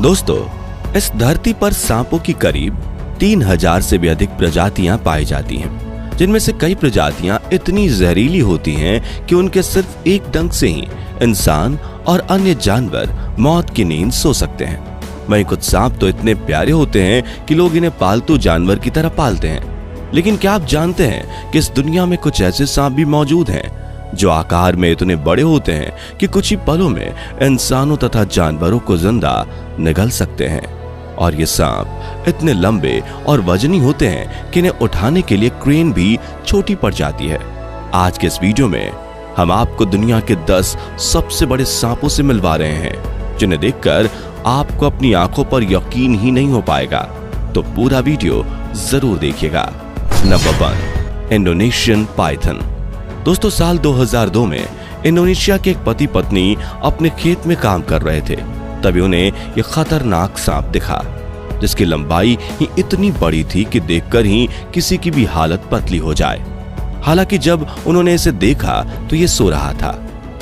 दोस्तों, इस धरती पर सांपों की करीब 3000 से भी अधिक प्रजातियां पाई जाती हैं, जिनमें से कई प्रजातियां इतनी जहरीली होती हैं कि उनके सिर्फ एक डंक से ही इंसान और अन्य जानवर मौत की नींद सो सकते हैं। वहीं कुछ सांप तो इतने प्यारे होते हैं कि लोग इन्हें पालतू जानवर की तरह पालते हैं। लेकिन क्या आप जानते हैं कि इस दुनिया में कुछ ऐसे सांप भी मौजूद हैं जो आकार में इतने बड़े होते हैं कि कुछ ही पलों में इंसानों तथा जानवरों को जिंदा निगल सकते हैं। और ये सांप इतने लंबे और वजनी होते हैं कि इन्हें उठाने के लिए क्रेन भी छोटी पड़ जाती है। आज के इस वीडियो में हम आपको दुनिया के 10 सबसे बड़े सांपों से मिलवा रहे हैं, जिन्हें देखकर आपको अपनी आंखों पर यकीन ही नहीं हो पाएगा। तो पूरा वीडियो जरूर देखिएगा। Number 1, Indonesian Python. दोस्तों, साल 2002 में इंडोनेशिया के एक पति पत्नी अपने खेत में काम कर रहे थे। तभी उन्हें यह खतरनाक सांप दिखा, जिसकी लंबाई ही इतनी बड़ी थी कि देखकर ही किसी की भी हालत पतली हो जाए। हालांकि जब उन्होंने इसे देखा तो ये सो रहा था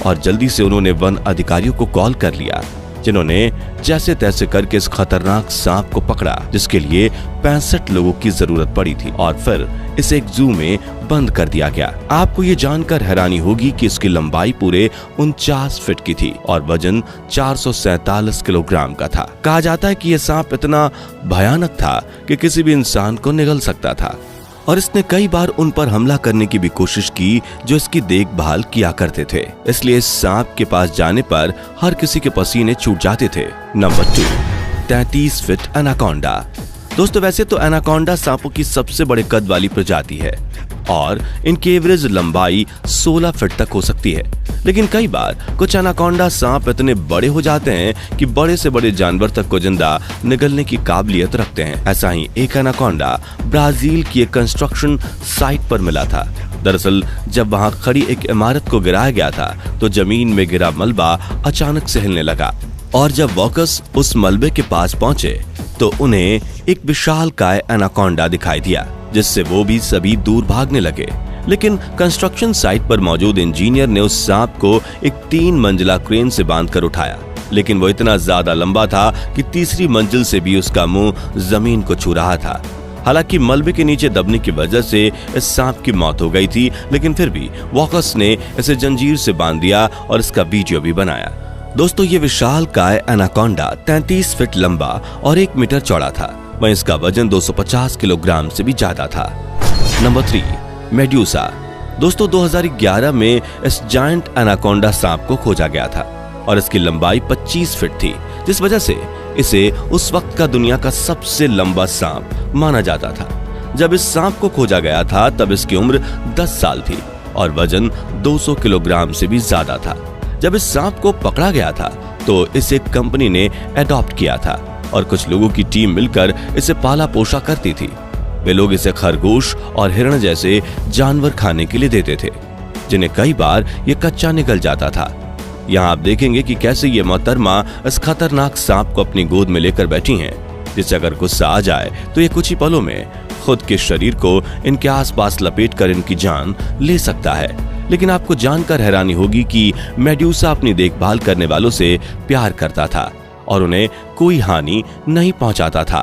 और जल्दी से उन्होंने वन अधिकारियों को कॉल कर लिया, जिन्होंने जैसे तैसे करके इस खतरनाक सांप को पकड़ा, जिसके लिए 65 लोगों की जरूरत पड़ी थी और फिर इसे एक जू में बंद कर दिया गया। आपको ये जानकर हैरानी होगी कि इसकी लंबाई पूरे 49 फीट की थी और वजन 447 किलोग्राम का था। कहा जाता है कि यह सांप इतना भयानक था कि किसी भी इंसान को निगल सकता था और इसने कई बार उन पर हमला करने की भी कोशिश की जो इसकी देखभाल किया करते थे। इसलिए इस सांप के पास जाने पर हर किसी के पसीने छूट जाते थे। Number 2, 33 feet anaconda. दोस्तों, वैसे तो एनाकोंडा सांपों की सबसे बड़े कद वाली प्रजाति है और इनकी एवरेज लंबाई 16 फीट तक हो सकती है। लेकिन कई बार कुछ एनाकोंडा सांप इतने बड़े हो जाते हैं कि बड़े से बड़े जानवर तक को जिंदा निगलने की काबिलियत रखते हैं। ऐसा ही एक एनाकोंडा ब्राजील की एक कंस्ट्रक्शन साइट पर मिला था। दरअसल जब वहां खड़ी एक इमारत को गिराया गया था तो जमीन में गिरा मलबा अचानक से हिलने लगा और जब वॉकर्स उस मलबे के पास पहुंचे तो उन्हें एक विशालकाय एनाकोंडा दिखाई दिया, जिससे वो भी सभी दूर भागने लगे। लेकिन कंस्ट्रक्शन साइट पर मौजूद इंजीनियर ने उस सांप को एक 3 मंजिला क्रेन से बांधकर उठाया, लेकिन वो इतना ज्यादा लंबा था कि तीसरी मंजिल से भी उसका मुंह जमीन को छू रहा था। हालांकि मलबे के नीचे दबने की वजह से इस सांप की मौत हो गई थी, लेकिन फिर भी वॉकर्स ने इसे जंजीर से बांध दिया और इसका वीडियो भी बनाया। दोस्तों, ये विशालकाय एनाकोंडा 33 फीट लंबा और 1 मीटर चौड़ा था। वहीं इसका वजन 250 किलोग्राम से भी ज्यादा था। Number 3, medusa. दोस्तों, 2011 में इस जायंट एनाकोंडा सांप को खोजा गया था और इसकी लंबाई 25 फीट थी, जिस वजह से इसे उस वक्त का दुनिया का सबसे लंबा सांप माना जाता था। जब इस सांप को खोजा गया था तब इसकी उम्र 10 साल थी और वजन 200 किलोग्राम से भी ज्यादा था। जब इस सांप को पकड़ा गया था तो इसे कंपनी ने अडॉप्ट किया था और कुछ लोगों की टीम मिलकर इसे पाला पोसा करती थी। वे लोग इसे खरगोश और हिरण जैसे जानवर खाने के लिए देते थे, जिन्हें कई बार ये कच्चा निकल जाता था। यहाँ आप देखेंगे कि कैसे ये मोहतरमा इस खतरनाक सांप को अपनी गोद में लेकर बैठी हैं, जिससे अगर गुस्सा आ जाए तो ये कुछ ही पलों में खुद के शरीर को इनके आसपास लपेटकर इनकी जान ले सकता है। लेकिन आपको जानकर हैरानी होगी कि मेड्यूसा अपनी देखभाल करने वालों से प्यार करता था और उन्हें कोई हानि नहीं पहुंचाता था।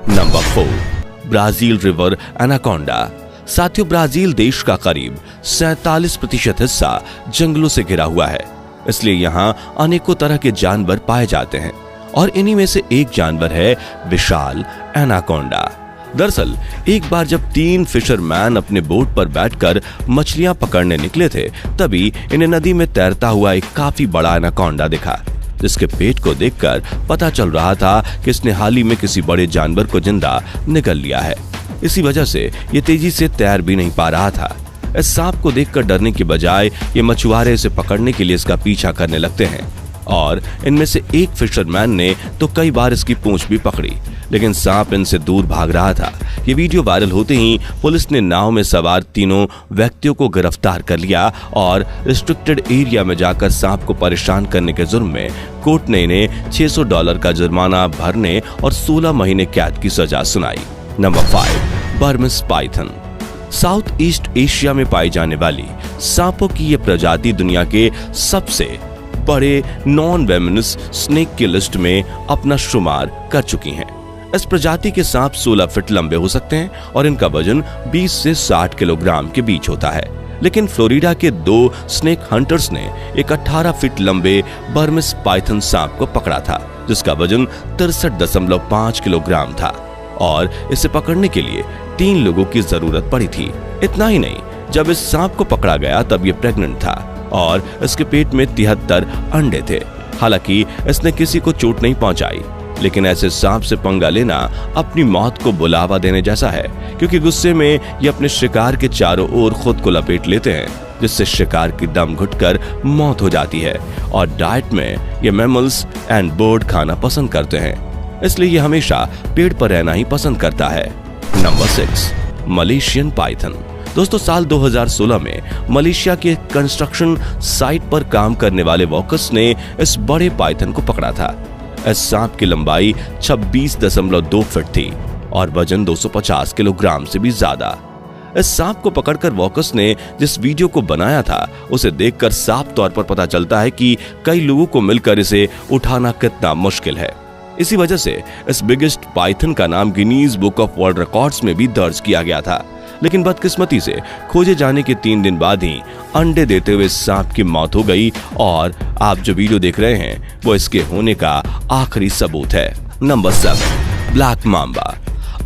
Number 4, Brazil river anaconda. साथियों, ब्राजील देश का करीब 47% हिस्सा जंगलों से घिरा हुआ है, इसलिए यहाँ अनेकों तरह के जानवर पाए जाते हैं और इन्हीं में से एक जानवर है विशाल एनाकोंडा। दरअसल एक बार जब 3 फिशरमैन अपने बोट पर बैठकर मछलियां पकड़ने निकले थे, तभी इन्हें नदी में तैरता हुआ एक काफी बड़ा एनाकोंडा दिखा, जिसके पेट को देखकर पता चल रहा था कि इसने हाल ही में किसी बड़े जानवर को जिंदा निगल लिया है। इसी वजह से ये तेजी से तैर भी नहीं पा रहा था। इस सांप को देखकर डरने के बजाय ये मछुआरे इसे पकड़ने के लिए इसका पीछा करने लगते हैं और इनमें से एक फिशरमैन ने तो कई बार इसकी पूंछ भी पकड़ी, लेकिन सांप इनसे दूर भाग रहा था। ये वीडियो वायरल होते ही पुलिस ने नाव में सवार तीनों व्यक्तियों को गिरफ्तार कर लिया और रिस्ट्रिक्टेड एरिया में जाकर सांप को परेशान करने के जुर्म में कोर्ट ने इन्हें $600 का जुर्माना भरने और 16 महीने कैद की सजा सुनाई। Number 5, Burmese Python. South east Asia में पाई जाने वाली सांपों की ये प्रजाति दुनिया के सबसे बड़े नॉन वेमिनस स्नेक की लिस्ट में अपना शुमार कर चुकी हैं। इस प्रजाति के सांप 16 फीट लंबे हो सकते हैं और इनका वजन 20 से 60 किलोग्राम के बीच होता है। लेकिन फ्लोरिडा के 2 स्नेक हंटर्स ने एक 18 फीट लंबे बर्मिस पाइथन सांप को पकड़ा था, जिसका वजन 63.5 किलोग्राम था और इसे पकड़ने के लिए 3 लोगों की जरूरत पड़ी थी। इतना ही नहीं, जब इस सांप को पकड़ा गया तब ये प्रेग्नेंट था और इसके पेट में 73 अंडे थे। हालांकि इसने किसी को चोट नहीं पहुंचाई, लेकिन ऐसे सांप से पंगा लेना अपनी मौत को बुलावा देने जैसा है, क्योंकि गुस्से में ये अपने शिकार के चारों ओर खुद को लपेट लेते हैं, जिससे शिकार की दम घुटकर मौत हो जाती है। और डाइट में ये मैमल्स एंड बर्ड खाना पसंद करते हैं, इसलिए ये हमेशा पेड़ पर रहना ही पसंद करता है। Number 6, Malaysian Python. दोस्तों, साल 2016 में मलेशिया के कंस्ट्रक्शन साइट पर काम करने वाले वर्कर्स ने इस बड़े पाइथन को पकड़ा था। इस सांप की लंबाई 26.2 फीट थी और वजन 250 किलोग्राम से भी ज्यादा। इस सांप को पकड़कर वॉकर्स ने जिस वीडियो को बनाया था, उसे देखकर साफ तौर पर पता चलता है कि कई लोगों को मिलकर इसे उठाना कितना मुश्किल है। इसी वजह से इस बिगेस्ट पाइथन का नाम Guinness book of world records में भी दर्ज किया गया था। लेकिन बदकिस्मती से खोजे जाने के 3 दिन बाद ही अंडे देते हुए सांप की मौत हो गई और आप जो वीडियो देख रहे हैं वो इसके होने का आखिरी सबूत है। Number 7, black Mamba.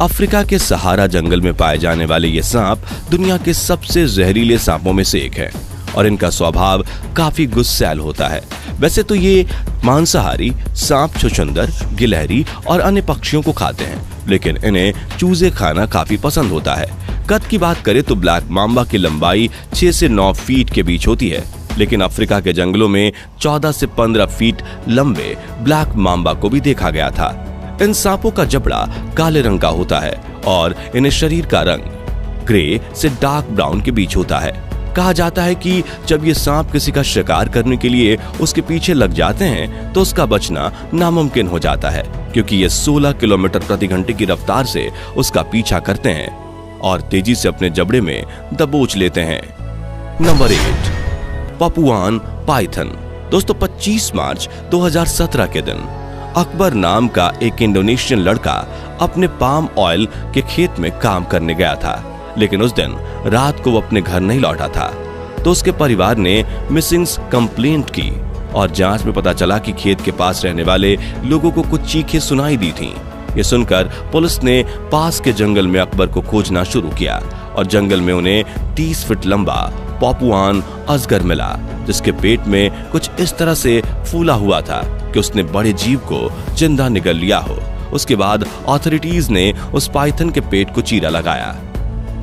अफ्रीका के सहारा जंगल में पाए जाने वाले ये सांप दुनिया के सबसे जहरीले सांपों में से एक है और इनका स्वभाव काफी गुस्सैल होता है। वैसे तो ये मांसाहारी सांप छुछुंदर, गिलहरी और अन्य पक्षियों को खाते हैं, लेकिन इन्हें चूजे खाना काफी पसंद होता है। कद की बात करें तो ब्लैक मांबा की लंबाई 6 से 9 फीट के बीच होती है, लेकिन अफ्रीका के जंगलों में 14 से 15 फीट लंबे ब्लैक मांबा को भी देखा गया था। इन सांपों का जबड़ा काले रंग का होता है और इन्हें शरीर का रंग ग्रे से डार्क ब्राउन के बीच होता है। कहा जाता है कि जब ये सांप किसी का शिकार करने के लिए उसके पीछे लग जाते हैं तो उसका बचना नामुमकिन हो जाता है, क्योंकि ये 16 किलोमीटर प्रति घंटे की रफ्तार से उसका पीछा करते हैं और तेजी से अपने जबड़े में दबोच लेते हैं। Number 8, Papuan Python. दोस्तों, 25 मार्च 2017 के दिन अकबर नाम का एक इंडोनेशियन लड़का अपने पाम ऑयल के खेत में काम करने गया था, लेकिन उस दिन रात को वो अपने घर नहीं लौटा था। तो उसके परिवार ने मिसिंग्स कंप्लेंट की और जांच में पता चला कि खेत के पास रहने वाले लोगों को कुछ चीखें सुनाई दी थीं। ये सुनकर पुलिस ने पास के जंगल में अकबर को खोजना शुरू किया और जंगल में उन्हें 30 फीट लंबा पपुआन अजगर मिला, जिसके पेट में कुछ इस तरह से फूला हुआ था कि उसने बड़े जीव को जिंदा निगल लिया हो। उसके बाद ऑथोरिटीज ने उस पाइथन के पेट को चीरा लगाया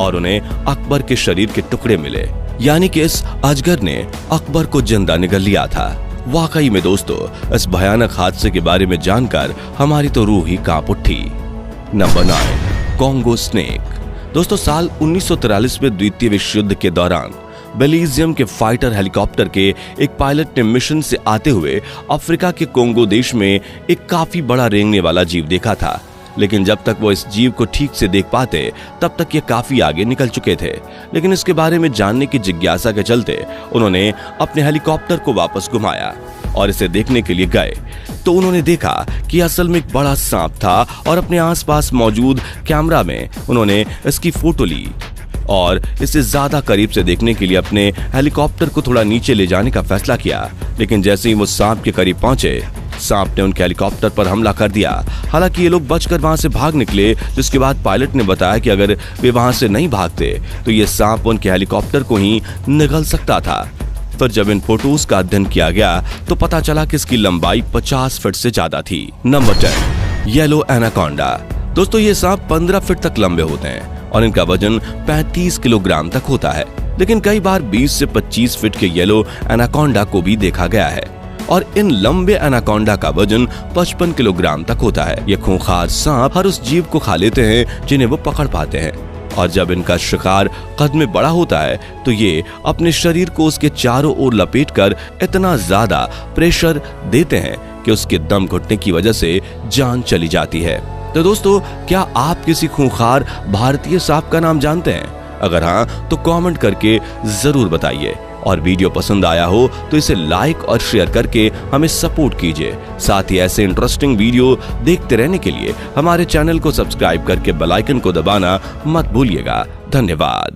और उन्हें अकबर के शरीर के टुकड़े मिले, यानी कि इस अजगर ने अकबर को जिंदा निगल लिया था। वाकई में दोस्तों, इस भयानक हादसे के बारे में जानकर हमारी तो रूह ही कांप उठी। Number 9, Congo snake. दोस्तों, साल 1943 में द्वितीय विश्व युद्ध के दौरान बेल्जियम के फाइटर हेलीकॉप्टर के एक पायलट ने मिशन से आते हुए अफ्रीका के कोंगो देश में एक काफी बड़ा रेंगने वाला जीव देखा था, लेकिन जब तक वो इस जीव को ठीक से देख पाते तब तक ये काफी आगे निकल चुके थे। लेकिन इसके बारे में जानने की जिज्ञासा के चलते उन्होंने अपने हेलीकॉप्टर को वापस घुमाया और इसे देखने के लिए गए तो उन्होंने देखा कि असल में एक बड़ा सांप था और अपने आसपास मौजूद कैमरा में उन्होंने इसकी फोटो ली और इसे ज्यादा करीब से देखने के लिए अपने हेलीकॉप्टर को थोड़ा नीचे ले जाने का फैसला किया। लेकिन जैसे ही वो सांप के करीब पहुंचे, सांप ने उनके हेलीकॉप्टर पर हमला कर दिया। हालांकि ये लोग बचकर वहां से भाग निकले, जिसके बाद पायलट ने बताया कि अगर वे वहां से नहीं भागते तो ये सांप उनके हेलीकॉप्टर को ही निगल सकता था। फिर जब इन फोटोज का अध्ययन किया गया तो पता चला कि इसकी लंबाई 50 फीट से ज्यादा थी। Number 10, yellow anaconda. दोस्तों, ये सांप 15 फीट तक लंबे होते हैं और इनका वजन 35 किलोग्राम तक होता है, लेकिन कई बार 20 से 25 फीट के येलो एनाकोंडा को भी देखा गया है और इन लंबे एनाकोंडा का वजन 55 किलोग्राम तक होता है। ये खूंखार सांप हर उस जीव को खा लेते हैं जिन्हें वो पकड़ पाते हैं और जब इनका शिकार कद में बड़ा होता है तो ये अपने शरीर को उसके चारों ओर लपेटकर इतना ज्यादा प्रेशर देते हैं कि उसके दम घुटने की वजह से जान चली जाती है। तो दोस्तों, क्या आप किसी खूंखार भारतीय सांप का नाम जानते हैं? अगर हाँ तो कमेंट करके जरूर बताइए। और वीडियो पसंद आया हो तो इसे लाइक और शेयर करके हमें सपोर्ट कीजिए। साथ ही ऐसे इंटरेस्टिंग वीडियो देखते रहने के लिए हमारे चैनल को सब्सक्राइब करके बेल आइकन को दबाना मत भूलिएगा। धन्यवाद।